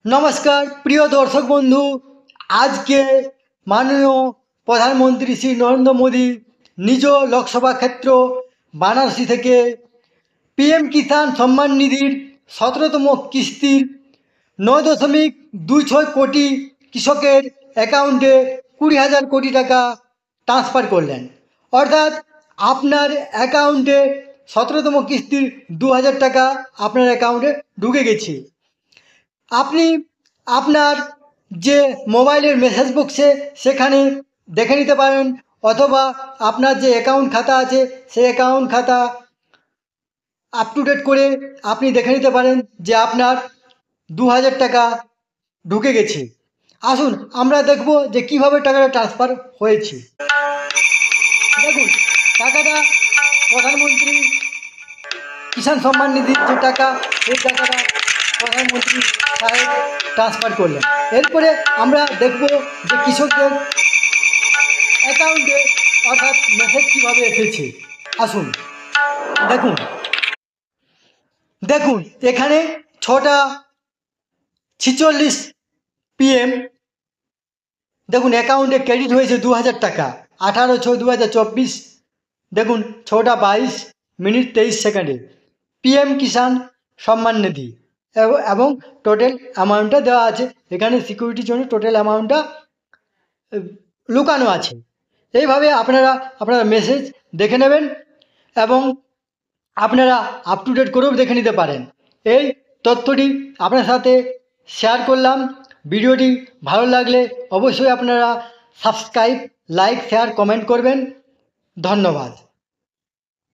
नमस्कार प्रिय दर्शक बंधु आज के माननीय प्रधानमंत्री श्री नरेंद्र मोदी निज लोकसभा क्षेत्र बाराणसी থেকে पीएम किसान सम्मान निधिर 17तम किस्तिर 9.26 कोटी कृषकेर अ্যাকাউন্টে 20,000 कोटी टाका ट्रांसफार करलें अर्थात आपनार अ্যাকাউন্টে 17तम किस्तिर 2,000 टाका आपनार अ্যাকাউন্টে ढुके गेছে। আপনি আপনার যে মোবাইলের মেসেজ বক্সে সেখানে দেখে নিতে পারেন অথবা আপনার যে অ্যাকাউন্ট খাতা আছে সেই অ্যাকাউন্ট খাতা আপ টু ডেট করে আপনি দেখে নিতে পারেন যে আপনার 2,000 টাকা ঢুকে গেছে। আসুন আমরা দেখব যে কিভাবে টাকাটা ট্রান্সফার হয়েছে। দেখুন টাকাটা প্রধানমন্ত্রী কিষাণ সম্মান নিধির যে টাকা সেই টাকাটা প্রধানমন্ত্রী সাহেব ট্রান্সফার করলেন। এরপরে আমরা দেখব যে কৃষকদের অ্যাকাউন্টে অর্থাৎ মেসেজ কীভাবে এসেছে। আসুন দেখুন দেখুন এখানে 6:46 PM দেখুন অ্যাকাউন্টে ক্রেডিট হয়েছে 2,000 টাকা 18/6/2024। দেখুন 6:22:23 পিএম কিষাণ সম্মান নিধি এবং টোটাল অ্যামাউন্টটা দেওয়া আছে। এখানে সিকিউরিটির জন্য টোটাল অ্যামাউন্টটা লুকানো আছে। এইভাবে আপনারা মেসেজ দেখে নেবেন এবং আপনারা আপ টু ডেট করেও দেখে নিতে পারেন। এই তথ্যটি আপনার সাথে শেয়ার করলাম। ভিডিওটি ভালো লাগলে অবশ্যই আপনারা সাবস্ক্রাইব, লাইক, শেয়ার, কমেন্ট করবেন। ধন্যবাদ।